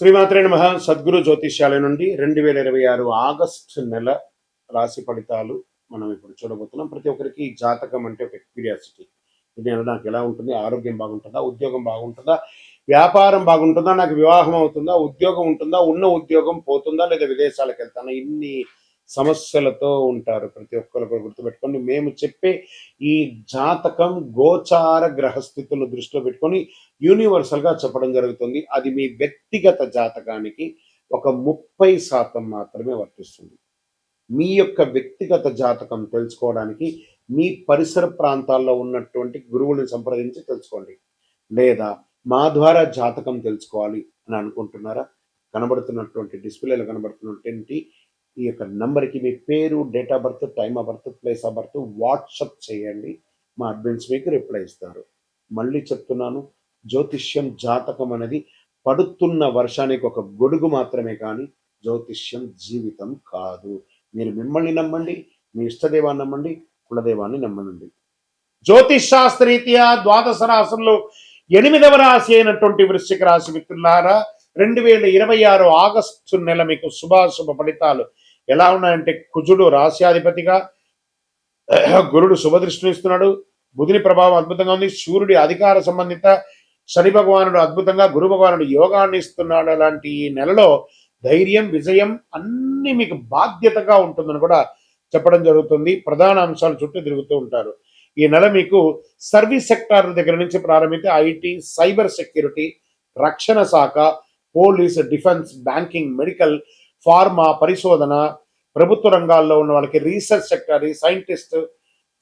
శ్రీమాత్రే నమః. సద్గురు జ్యోతిష్యాలయ నుండి 2026 ఆగస్టు నెల రాశి ఫలితాలు మనం ఇప్పుడు చూడబోతున్నాం. ప్రతి ఒక్కరికి జాతకం అంటే ఒక క్యూరియాసిటీ. ఇది నాకు ఎలా ఉంటుంది, ఆరోగ్యం బాగుంటుందా, ఉద్యోగం బాగుంటుందా, వ్యాపారం బాగుంటుందా, నాకు వివాహం అవుతుందా, ఉద్యోగం ఉంటుందా, ఉన్న ఉద్యోగం పోతుందా, లేదా విదేశాలకు వెళ్తానా, ఇన్ని సమస్యలతో ఉంటారు. ప్రతి ఒక్కరు కూడా గుర్తుపెట్టుకోండి, మేము చెప్పే ఈ జాతకం గోచార గ్రహస్థితులను దృష్టిలో పెట్టుకొని యూనివర్సల్ గా చెప్పడం జరుగుతుంది. అది మీ వ్యక్తిగత జాతకానికి ఒక 30% మాత్రమే వర్తిస్తుంది. మీ యొక్క వ్యక్తిగత జాతకం తెలుసుకోవడానికి మీ పరిసర ప్రాంతాల్లో ఉన్నటువంటి గురువుని సంప్రదించి తెలుసుకోండి. లేదా మా ద్వారా జాతకం తెలుసుకోవాలి అని అనుకుంటున్నారా? కనబడుతున్నటువంటి డిస్ప్లేలో కనబడుతున్నటువంటి ఈ యొక్క నంబర్కి మీ పేరు, date of birth, time of birth, place of birth WhatsApp చేయండి. మా అడ్మిన్స్ మీకు రిప్లై ఇస్తారు. మళ్ళీ చెప్తున్నాను, జ్యోతిష్యం జాతకం అనేది పడుతున్న వర్షానికి ఒక గొడుగు మాత్రమే, కానీ జ్యోతిష్యం జీవితం కాదు. మీరు మిమ్మల్ని నమ్మండి, మీ ఇష్టదేవాన్ని నమ్మండి, కులదేవాన్ని నమ్మనండి. జ్యోతిష్ శాస్త్రరీత్యా ద్వాదశ రాశుల్లో 8వ రాశి అయినటువంటి వృశ్చిక రాశి మిత్రులారా, 2026 ఆగస్టు నెల మీకు శుభాశుభ ఫలితాలు ఎలా ఉన్నాయంటే, కుజుడు రాశ్యాధిపతిగా, గురుడు శుభదృష్టిని ఇస్తున్నాడు, బుధుని ప్రభావం అద్భుతంగా ఉంది, సూర్యుడి అధికార సంబంధిత, శని భగవానుడు అద్భుతంగా, గురు భగవానుడు యోగాన్ని ఇస్తున్నాడు. అలాంటి ఈ నెలలో ధైర్యం, విజయం అన్ని మీకు బాధ్యతగా ఉంటుందని కూడా చెప్పడం జరుగుతుంది. ప్రధాన అంశాలు చుట్టూ తిరుగుతూ ఉంటారు. ఈ నెల మీకు సర్వీస్ సెక్టార్ దగ్గర నుంచి ప్రారంభించి ఐటీ, సైబర్ సెక్యూరిటీ, రక్షణ శాఖ, police, defence, banking, medical, pharma, పరిశోధన, ప్రభుత్వ రంగాల్లో ఉన్న వాళ్ళకి, research sector, scientist,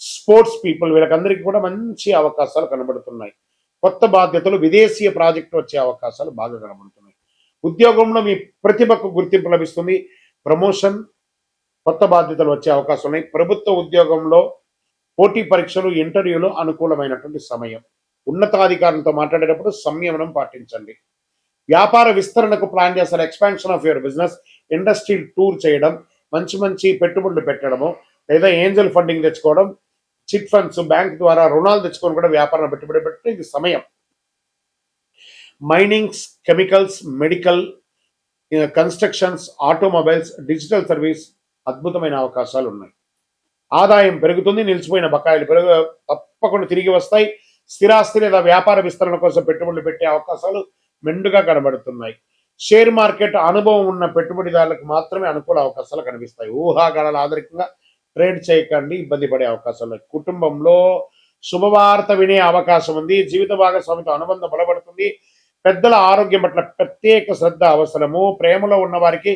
sports people, వీళ్ళకందరికీ కూడా మంచి అవకాశాలు కనబడుతున్నాయి. కొత్త బాధ్యతలు, విదేశీయ ప్రాజెక్టు వచ్చే అవకాశాలు బాగా కనబడుతున్నాయి. ఉద్యోగంలో మీ ప్రతిభకు గుర్తింపు లభిస్తుంది. ప్రమోషన్, కొత్త బాధ్యతలు వచ్చే అవకాశం ఉన్నాయి. ప్రభుత్వ ఉద్యోగంలో పోటీ పరీక్షలు, ఇంటర్వ్యూలు అనుకూలమైనటువంటి సమయం. ఉన్నతాధికారులతో మాట్లాడేటప్పుడు సంయమనం పాటించండి. వ్యాపార విస్తరణకు ప్లాన్ చేస్తారు. Expansion of your business, industry tour చేయడం, మంచి మంచి పెట్టుబడులు పెట్టడము, లేదా ఏంజల్ ఫండింగ్ తెచ్చుకోవడం, చిట్ ఫండ్స్, బ్యాంక్ ద్వారా రుణాలు తెచ్చుకొని కూడా వ్యాపారం పెట్టుబడి పెట్టడం ఇది సమయం. Minings, chemicals, medical, constructions, automobiles, digital service అద్భుతమైన అవకాశాలు ఉన్నాయి. ఆదాయం పెరుగుతుంది. నిలిచిపోయిన బకాయిలు తప్పకుండా తిరిగి వస్తాయి. స్థిరాస్తి లేదా వ్యాపార విస్తరణ కోసం పెట్టుబడులు పెట్టే అవకాశాలు మెండుగా కనబడుతున్నాయి. షేర్ మార్కెట్ అనుభవం ఉన్న పెట్టుబడిదారులకు మాత్రమే అనుకూల అవకాశాలు కనిపిస్తాయి. ఊహాగానాల ఆధారితంగా ట్రేడ్ చేయకండి, ఇబ్బంది పడే అవకాశాలు. కుటుంబంలో శుభవార్త వినే అవకాశం ఉంది. జీవిత భాగస్వామితో అనుబంధం బలపడుతుంది. పెద్దల ఆరోగ్యం పట్ల ప్రత్యేక శ్రద్ధ అవసరము. ప్రేమలో ఉన్న వారికి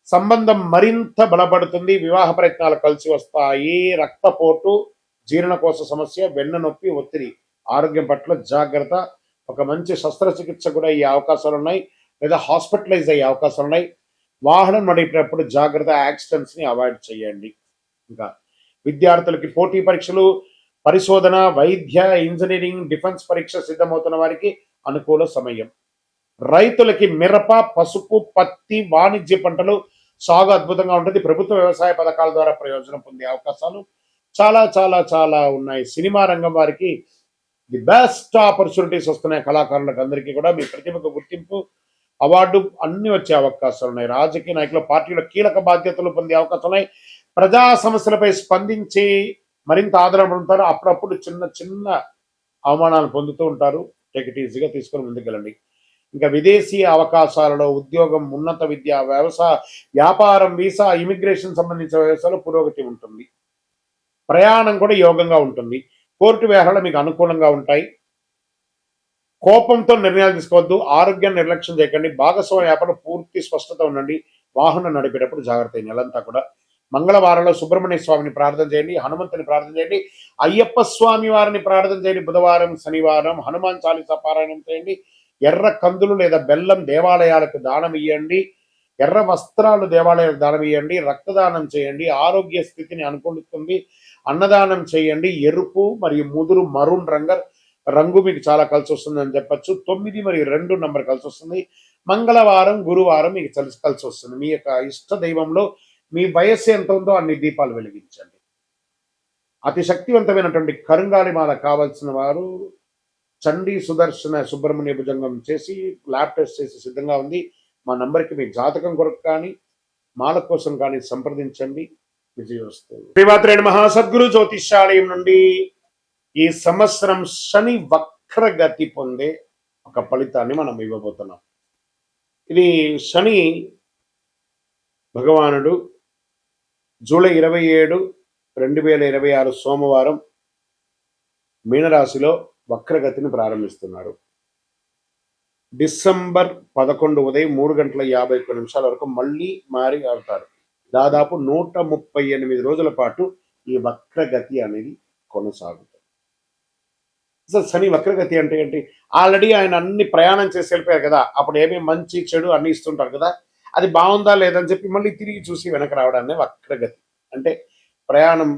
సంబంధం మరింత బలపడుతుంది. వివాహ ప్రయత్నాలు కలిసి వస్తాయి. రక్తపోటు, జీర్ణకోశ సమస్య, వెన్న నొప్పి, ఒత్తిడి, ఆరోగ్యం పట్ల జాగ్రత్త. ఒక మంచి శస్త్రచికిత్స కూడా అయ్యే అవకాశాలు ఉన్నాయి, లేదా హాస్పిటలైజ్ అయ్యే అవకాశాలు ఉన్నాయి. వాహనం నడిపేటప్పుడు జాగ్రత్త, యాక్సిడెంట్స్ ని అవాయిడ్ చేయండి. ఇంకా విద్యార్థులకి పోటీ పరీక్షలు, పరిశోధన, వైద్య, ఇంజనీరింగ్, డిఫెన్స్ పరీక్ష సిద్ధమవుతున్న వారికి అనుకూల సమయం. రైతులకి మిరప, పసుపు, పత్తి, వాణిజ్య పంటలు సాగు అద్భుతంగా ఉంటుంది. ప్రభుత్వ వ్యవసాయ పథకాల ద్వారా ప్రయోజనం పొందే అవకాశాలు చాలా చాలా చాలా ఉన్నాయి. సినిమా రంగం వారికి ది బెస్ట్ ఆపర్చునిటీస్ వస్తున్నాయి. కళాకారులకు అందరికీ కూడా మీ ప్రతిభకు గుర్తింపు, అవార్డు అన్ని వచ్చే అవకాశాలు ఉన్నాయి. రాజకీయ నాయకులు, పార్టీలో కీలక బాధ్యతలు పొందే అవకాశాలు ఉన్నాయి. ప్రజా సమస్యలపై స్పందించి మరింత ఆదరణ పొందుతారు. అప్పుడప్పుడు చిన్న చిన్న అవమానాలు పొందుతూ ఉంటారు. టేక్ ఇట్ ఈజీగా తీసుకొని ముందుకెళ్ళండి. ఇంకా విదేశీ అవకాశాలలో ఉద్యోగం, ఉన్నత విద్య, వ్యవసాయ, వ్యాపారం, వీసా, ఇమిగ్రేషన్ సంబంధించిన వ్యవసాయాలు పురోగతి ఉంటుంది. ప్రయాణం కూడా యోగంగా ఉంటుంది. కోర్టు వ్యవహారాలు మీకు అనుకూలంగా ఉంటాయి. కోపంతో నిర్ణయాలు తీసుకోవద్దు. ఆరోగ్యాన్ని నిర్లక్ష్యం చేయకండి. భాగస్వామ్య వ్యాపారం పూర్తి స్పష్టత ఉండండి. వాహనం నడిపేటప్పుడు జాగ్రత్త. నెలంతా కూడా మంగళవారంలో సుబ్రహ్మణ్య స్వామిని ప్రార్థన చేయండి, హనుమంతుని ప్రార్థన చేయండి, అయ్యప్ప స్వామి వారిని ప్రార్థన చేయండి. బుధవారం, శనివారం హనుమాన్ చాలీసా పారాయణం చేయండి. ఎర్ర కందులు లేదా బెల్లం దేవాలయాలకు దానం ఇవ్వండి. ఎర్ర వస్త్రాలు దేవాలయాలకు దానం ఇవ్వండి. రక్తదానం చేయండి, ఆరోగ్య స్థితిని అనుకూలిస్తుంది. అన్నదానం చేయండి. ఎరుపు మరియు ముదురు, మరూన్ రంగు మీకు చాలా కలిసి వస్తుంది అని చెప్పచ్చు. 9 మరియు 2 నంబర్ కలిసి వస్తుంది. మంగళవారం, గురువారం మీకు కలిసి వస్తుంది. మీ యొక్క ఇష్ట దైవంలో మీ వయస్సు ఎంత ఉందో అన్ని దీపాలు వెలిగించండి. అతి శక్తివంతమైనటువంటి కరుంగాలి మాల కావాల్సిన వారు చండీ సుదర్శన సుబ్రహ్మణ్య భుజంగం చేసి ల్యాబ్ టెస్ట్ చేసి సిద్ధంగా ఉంది. మా నంబర్కి మీ జాతకం కొరకు కానీ మాల కోసం కానీ సంప్రదించండి. విజయోస్తు. శ్రీమాత్రే నమః. సద్గురు జ్యోతిష్యాలయం నుండి ఈ సంవత్సరం శని వక్రగతి పొందే ఒక ఫలితాన్ని మనం ఇవ్వబోతున్నాం. ఇది శని భగవానుడు జూలై 27, 2026 సోమవారం మీనరాశిలో వక్రగతిని ప్రారంభిస్తున్నారు. డిసెంబర్ 11 ఉదయం 3:51 వరకు మళ్ళీ మారి అవుతారు. దాదాపు 138 రోజుల పాటు ఈ వక్రగతి అనేది కొనసాగుతుంది. అసలు శని వక్రగతి అంటే ఏంటి? ఆల్రెడీ ఆయన అన్ని ప్రయాణం చేసి వెళ్ళిపోయారు కదా, అప్పుడు ఏమేమి మంచి చెడు అన్ని ఇస్తుంటారు కదా, అది బాగుందా లేదని చెప్పి మళ్ళీ తిరిగి చూసి వెనక రావడాన్ని వక్రగతి అంటే. ప్రయాణం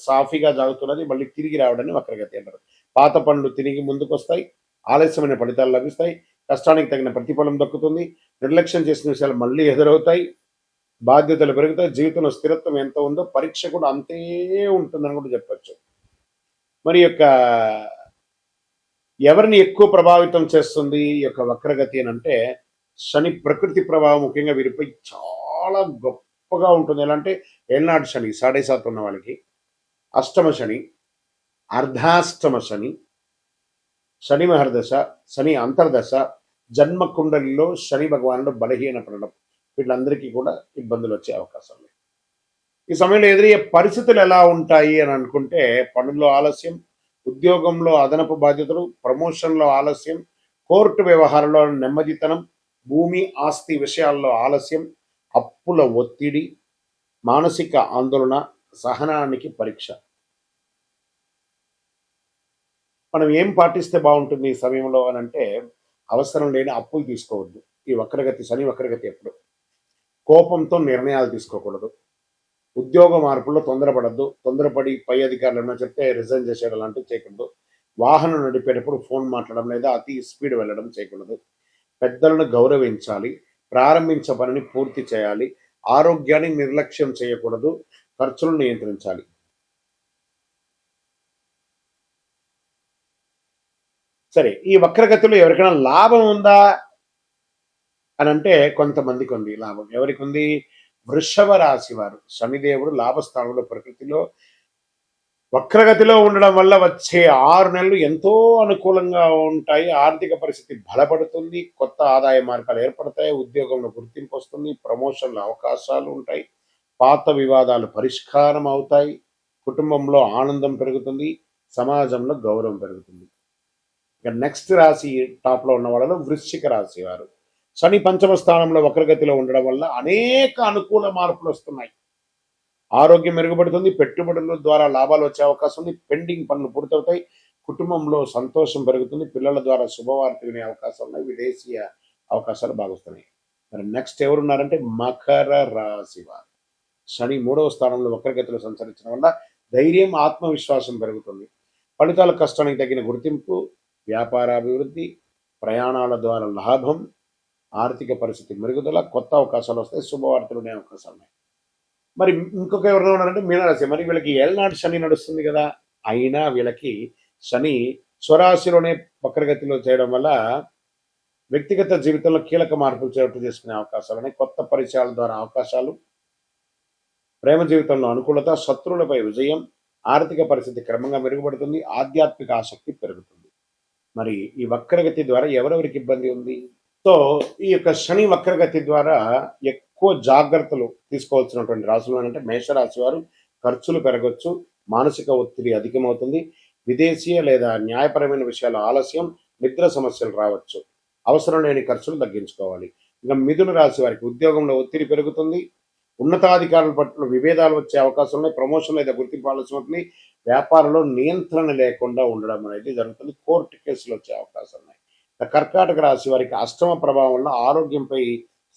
సాఫీగా సాగుతున్నది, మళ్ళీ తిరిగి రావడాన్ని వక్రగతి అంటారు. పాత పనులు తిరిగి ముందుకు వస్తాయి, ఆలస్యమైన ఫలితాలు లభిస్తాయి, కష్టానికి తగిన ప్రతిఫలం దక్కుతుంది, నిర్లక్ష్యం చేసిన విషయాలు మళ్ళీ ఎదురవుతాయి, బాధ్యతలు పెరుగుతాయి, జీవితంలో స్థిరత్వం ఎంత ఉందో పరీక్ష కూడా అంతే ఉంటుందని కూడా చెప్పచ్చు. మరి యొక్క ఎవరిని ఎక్కువ ప్రభావితం చేస్తుంది ఈ యొక్క వక్రగతి అని అంటే, శని ప్రకృతి ప్రభావం ముఖ్యంగా వీరిపై చాలా గొప్పగా ఉంటుంది. ఎలా అంటే ఏళ్ళనాటి శని 7.5 ఉన్న వాళ్ళకి, అష్టమ శని, అర్ధాష్టమ శని, శని మహర్దశ, శని అంతర్దశ, జన్మ కుండలిలో శని భగవానుడు బలహీనపడడం, వీళ్ళందరికీ కూడా ఇబ్బందులు వచ్చే అవకాశం లేదు. ఈ సమయంలో ఎదురయ్యే పరిస్థితులు ఎలా ఉంటాయి అని అనుకుంటే, పనుల్లో ఆలస్యం, ఉద్యోగంలో అదనపు బాధ్యతలు, ప్రమోషన్లో ఆలస్యం, కోర్టు వ్యవహారంలో నెమ్మదితనం, భూమి ఆస్తి విషయాల్లో ఆలస్యం, అప్పుల ఒత్తిడి, మానసిక ఆందోళన, సహనానికి పరీక్ష. మనం ఏం పాటిస్తే బాగుంటుంది ఈ సమయంలో అని అంటే, అవసరం లేని అప్పులు తీసుకోవద్దు. ఈ వక్రగతి శని వక్రగతి ఎప్పుడు కోపంతో నిర్ణయాలు తీసుకోకూడదు. ఉద్యోగ మార్పుల్లో తొందరపడద్దు. తొందరపడి పై అధికారులు ఏమైనా చెప్తే రిజైన్ చేసేయడం లాంటివి చేయకూడదు. వాహనం నడిపేటప్పుడు ఫోన్ మాట్లాడడం లేదా అతి స్పీడ్ వెళ్ళడం చేయకూడదు. పెద్దలను గౌరవించాలి. ప్రారంభించే పనిని పూర్తి చేయాలి. ఆరోగ్యాన్ని నిర్లక్ష్యం చేయకూడదు. ఖర్చులను నియంత్రించాలి. సరే, ఈ వక్రగతిలో ఎవరికైనా లాభం ఉందా అని అంటే, కొంతమందికి ఉంది లాభం. ఎవరికి ఉంది? వృషభ రాశి వారు. శనిదేవుడు లాభస్థానంలో ప్రకృతిలో వక్రగతిలో ఉండడం వల్ల వచ్చే 6 నెలలు ఎంతో అనుకూలంగా ఉంటాయి. ఆర్థిక పరిస్థితి బలపడుతుంది, కొత్త ఆదాయ మార్గాలు ఏర్పడతాయి, ఉద్యోగంలో గుర్తింపు వస్తుంది, ప్రమోషన్ల అవకాశాలు ఉంటాయి, పాత వివాదాలు పరిష్కారం అవుతాయి, కుటుంబంలో ఆనందం పెరుగుతుంది, సమాజంలో గౌరవం పెరుగుతుంది. ఇక నెక్స్ట్ రాశి టాప్లో ఉన్న వాళ్ళలో వృశ్చిక రాశి వారు. శని పంచమ స్థానంలో వక్రగతిలో ఉండడం వల్ల అనేక అనుకూల మార్పులు వస్తున్నాయి. ఆరోగ్యం మెరుగుపడుతుంది, పెట్టుబడుల ద్వారా లాభాలు వచ్చే అవకాశం ఉంది, పెండింగ్ పనులు పూర్తవుతాయి, కుటుంబంలో సంతోషం పెరుగుతుంది, పిల్లల ద్వారా శుభవార్త వినే అవకాశం ఉన్నాయి, విదేశీయ అవకాశాలు బాగుస్తున్నాయి. మరి నెక్స్ట్ ఎవరున్నారంటే మకర రాశి వారు. శని 3వ స్థానంలో వక్రగతిలో సంచరించడం వల్ల ధైర్యం, ఆత్మవిశ్వాసం పెరుగుతుంది, ఫలితాల కష్టానికి తగిన గుర్తింపు, వ్యాపారాభివృద్ధి, ప్రయాణాల ద్వారా లాభం, ఆర్థిక పరిస్థితి మెరుగుదల, కొత్త అవకాశాలు వస్తాయి, శుభవార్తలు ఉండే అవకాశాలు ఉన్నాయి. మరి ఇంకొక ఎవరైనా ఉన్నారంటే మీనరాశి. మరి వీళ్ళకి ఏళ్ళనాటి శని నడుస్తుంది కదా, అయినా వీళ్ళకి శని స్వరాశిలోనే వక్రగతిలో చేయడం వల్ల వ్యక్తిగత జీవితంలో కీలక మార్పులు చోటు చేసుకునే అవకాశాలు ఉన్నాయి. కొత్త పరిచయాల ద్వారా అవకాశాలు, ప్రేమ జీవితంలో అనుకూలత, శత్రువులపై విజయం, ఆర్థిక పరిస్థితి క్రమంగా మెరుగుపడుతుంది, ఆధ్యాత్మిక ఆసక్తి పెరుగుతుంది. మరి ఈ వక్రగతి ద్వారా ఎవరెవరికి ఇబ్బంది ఉంది? సో ఈ యొక్క శని వక్రగతి ద్వారా ఎక్కువ జాగ్రత్తలు తీసుకోవాల్సినటువంటి రాశులు అంటే మేషరాశి వారు. ఖర్చులు పెరగవచ్చు, మానసిక ఒత్తిడి అధికమవుతుంది, విదేశీయ లేదా న్యాయపరమైన విషయాల ఆలస్యం, నిద్ర సమస్యలు రావచ్చు, అవసరం లేని ఖర్చులు తగ్గించుకోవాలి. ఇంకా మిథున రాశి వారికి ఉద్యోగంలో ఒత్తిడి పెరుగుతుంది, ఉన్నతాధికారుల పట్ల విభేదాలు వచ్చే అవకాశం ఉన్నాయి, ప్రమోషన్ లేదా గుర్తింపు ఆలస్యం అవుతుంది, వ్యాపారంలో నియంత్రణ లేకుండా ఉండడం అనేది జరుగుతుంది, కోర్టు కేసులు వచ్చే అవకాశాలు ఉన్నాయి. కర్కాటక రాశి వారికి అష్టమ ప్రభావం వల్ల ఆరోగ్యంపై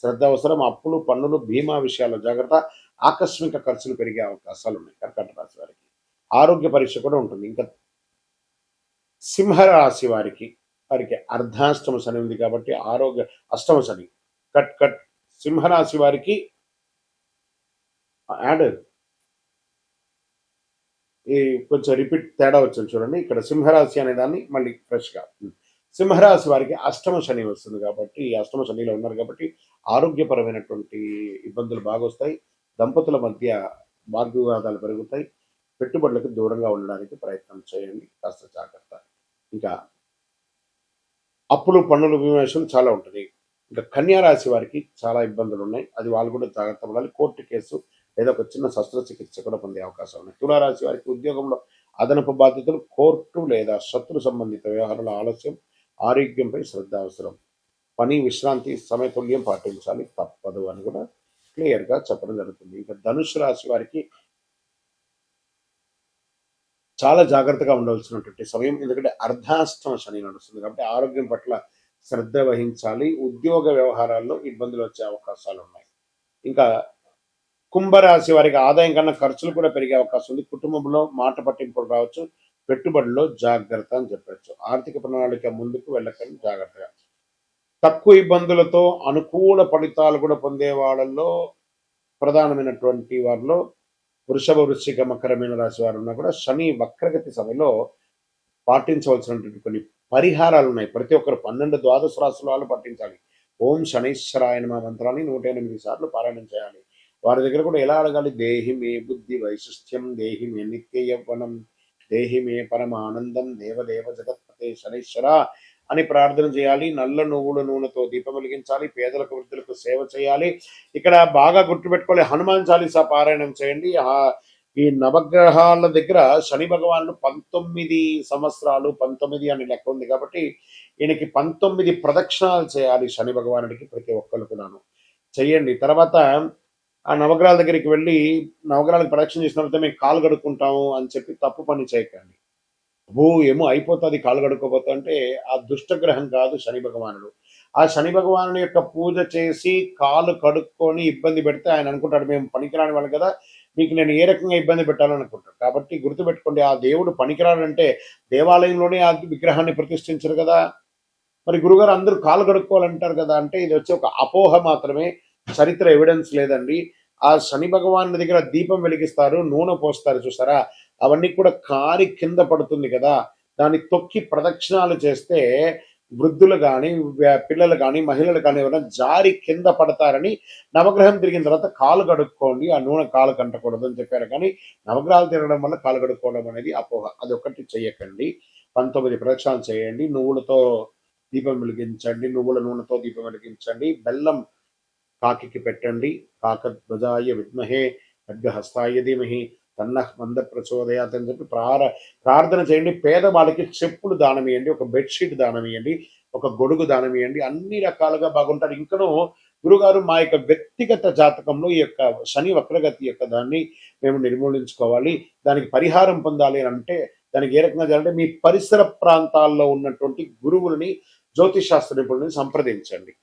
శ్రద్ధ అవసరం, అప్పులు, పన్నులు, బీమా విషయాల్లో జాగ్రత్త, ఆకస్మిక ఖర్చులు పెరిగే అవకాశాలు ఉన్నాయి కర్కాటక రాశి వారికి. ఆరోగ్య పరీక్ష కూడా ఉంటుంది. ఇంకా సింహరాశి వారికి అర్ధాష్టమ శని ఉంది కాబట్టి ఆరోగ్య అష్టమ శని కట్ కట్. సింహరాశి వారికి యాడ్ ఈ కొంచెం రిపీట్ తేడా వచ్చింది చూడండి. ఇక్కడ సింహరాశి అనే దాన్ని మళ్ళీ ఫ్రెష్గా సింహరాశి వారికి అష్టమ శని వస్తుంది కాబట్టి, అష్టమ శనిలో ఉన్నారు కాబట్టి ఆరోగ్యపరమైనటువంటి ఇబ్బందులు బాగొస్తాయి. దంపతుల మధ్య వాగ్వివాదాలు పెరుగుతాయి. పెట్టుబడులకు దూరంగా ఉండడానికి ప్రయత్నం చేయండి. కాస్త జాగ్రత్త. ఇంకా అప్పులు, పన్నులు, విమర్శలు చాలా ఉంటుంది. ఇంకా కన్యా రాశి వారికి చాలా ఇబ్బందులున్నాయి. అది వాళ్ళు కూడా జాగ్రత్త పడాలి. కోర్టు కేసు లేదా ఒక చిన్న శస్త్రచికిత్స కూడా పొందే అవకాశం ఉన్నాయి. తులారాశి వారికి ఉద్యోగంలో అదనపు బాధ్యతలు, కోర్టు లేదా శత్రు సంబంధిత వ్యవహారాల ఆలస్యం, ఆరోగ్యంపై శ్రద్ధ అవసరం. పని, విశ్రాంతి సమతుల్యం పాటించాలి తప్పదు అని కూడా క్లియర్‌గా చెప్పడం జరుగుతుంది. ఇంకా ధనుస్సు రాశి వారికి చాలా జాగ్రత్తగా ఉండవలసినటువంటి సమయం. ఎందుకంటే అర్ధాష్టమ శని నడుస్తుంది కాబట్టి ఆరోగ్యం పట్ల శ్రద్ధ వహించాలి. ఉద్యోగ వ్యవహారాల్లో ఇబ్బందులు వచ్చే అవకాశాలున్నాయి. ఇంకా కుంభరాశి వారికి ఆదాయం కన్నా ఖర్చులు కూడా పెరిగే అవకాశం ఉంది. కుటుంబంలో మాట పట్టింపులు రావచ్చు. పెట్టుబడిలో జాగ్రత్త అని చెప్పొచ్చు. ఆర్థిక ప్రణాళిక ముందుకు వెళ్ళకండి జాగ్రత్తగా. తక్కువ ఇబ్బందులతో అనుకూల ఫలితాలు కూడా పొందే వాళ్ళల్లో ప్రధానమైనటువంటి వారిలో వృషభ, వృశ్చిక, మకర, మీన రాశి వారు ఉన్నా కూడా శని వక్రగతి సమయంలో పాటించవలసినటువంటి కొన్ని పరిహారాలు ఉన్నాయి. ప్రతి ఒక్కరు 12 ద్వాదశ రాశుల వాళ్ళు పాటించాలి. ఓం శనైశ్వరాయ నమః మంత్రాన్ని 108 సార్లు పారాయణం చేయాలి. వారి దగ్గర కూడా ఎలా అడగాలి? దేహి మే బుద్ధి వైశిష్ట్యం, దేహి మే నిత్య యవ్వనం, దేహి మే పరమానందం, దేవదేవ జగత్పతే శనైశ్వర అని ప్రార్థన చేయాలి. నల్ల నువ్వుల నూనెతో దీపం వెలిగించాలి. పేదలకు, వృద్ధులకు సేవ చేయాలి. ఇక్కడ బాగా గుర్తుపెట్టుకోవాలి, హనుమాన్ చాలీసా పారాయణం చేయండి. ఈ నవగ్రహాల దగ్గర శని భగవానుడు 19 సంవత్సరాలు, 19 అని లెక్క ఉంది కాబట్టి ఈయనకి 19 ప్రదక్షిణాలు చేయాలి శని భగవానుడికి ప్రతి ఒక్కరు కూడాను చెయ్యండి. తర్వాత ఆ నవగ్రహాల దగ్గరికి వెళ్ళి నవగ్రహాలకు ప్రదక్షిణ చేసిన తర్వాత మేము కాలు కడుక్కుంటాము అని చెప్పి తప్పు పని చేయకండి. ఏమో అయిపోతుంది కాలు కడుక్కోపోతా అంటే ఆ దుష్టగ్రహం కాదు శని భగవానుడు. ఆ శని భగవానుడి యొక్క పూజ చేసి కాలు కడుక్కొని ఇబ్బంది పెడితే ఆయన అనుకుంటాడు మేము పనికిరాని వాళ్ళు కదా, మీకు నేను ఏ రకంగా ఇబ్బంది పెట్టాలని అనుకుంటాడు. కాబట్టి గుర్తుపెట్టుకోండి, ఆ దేవుడు పనికిరాడంటే దేవాలయంలోనే ఆ విగ్రహాన్ని ప్రతిష్ఠించరు కదా. మరి గురుగారు అందరూ కాలు కడుక్కోవాలంటారు కదా అంటే ఇది వచ్చి ఒక అపోహ మాత్రమే, చరిత్ర ఎవిడెన్స్ లేదండి. ఆ శని భగవాన్ దగ్గర దీపం వెలిగిస్తారు, నూనె పోస్తారు చూసారా, అవన్నీ కూడా కారి కింద పడుతుంది కదా, దాన్ని తొక్కి ప్రదక్షిణాలు చేస్తే వృద్ధులు కానీ, పిల్లలు కానీ, మహిళలు కానీ ఎవరైనా జారి కింద పడతారని నవగ్రహం తిరిగిన తర్వాత కాలు కడుక్కోండి, ఆ నూనె కాలు కంటకూడదు అని చెప్పారు. కానీ నవగ్రహాలు తిరగడం వల్ల కాలు కడుక్కోవడం అనేది అపోహ. అది ఒక్కటి చెయ్యకండి. 19 ప్రదక్షిణాలు చేయండి. నువ్వులతో దీపం వెలిగించండి, నువ్వుల నూనెతో దీపం వెలిగించండి. బెల్లం కాకికి పెట్టండి. కాకధ్వజాయ విద్మహే ఖడ్గహస్తాయ ధీమహి తన్నః మంద ప్రచోదయాత్ అని చెప్పి ప్రార్థన చేయండి. పేదవాళ్ళకి చెప్పులు దానం ఇవ్వండి, ఒక బెడ్షీట్ దానం ఇవ్వండి, ఒక గొడుగు దానం ఇవ్వండి. అన్ని రకాలుగా బాగుంటారు. ఇంకనూ గురుగారు మా యొక్క వ్యక్తిగత జాతకంలో ఈ యొక్క శని వక్రగతి యొక్క దాన్ని మేము నిర్మూలించుకోవాలి, దానికి పరిహారం పొందాలి అని అంటే దానికి ఏ రకంగా చేయాలంటే మీ పరిసర ప్రాంతాల్లో ఉన్నటువంటి గురువులని, జ్యోతిష్ శాస్త్ర నిపుణులని సంప్రదించండి.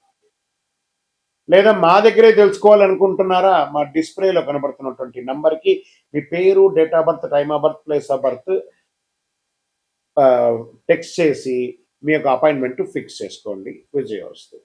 లేదా మా దగ్గరే తెలుసుకోవాలనుకుంటున్నారా, మా డిస్ప్లేలో కనబడుతున్నటువంటి నంబర్కి మీ పేరు, date of birth, time of birth, place of birth text చేసి మీ యొక్క అపాయింట్మెంట్ ఫిక్స్ చేసుకోండి. విజయవస్తు.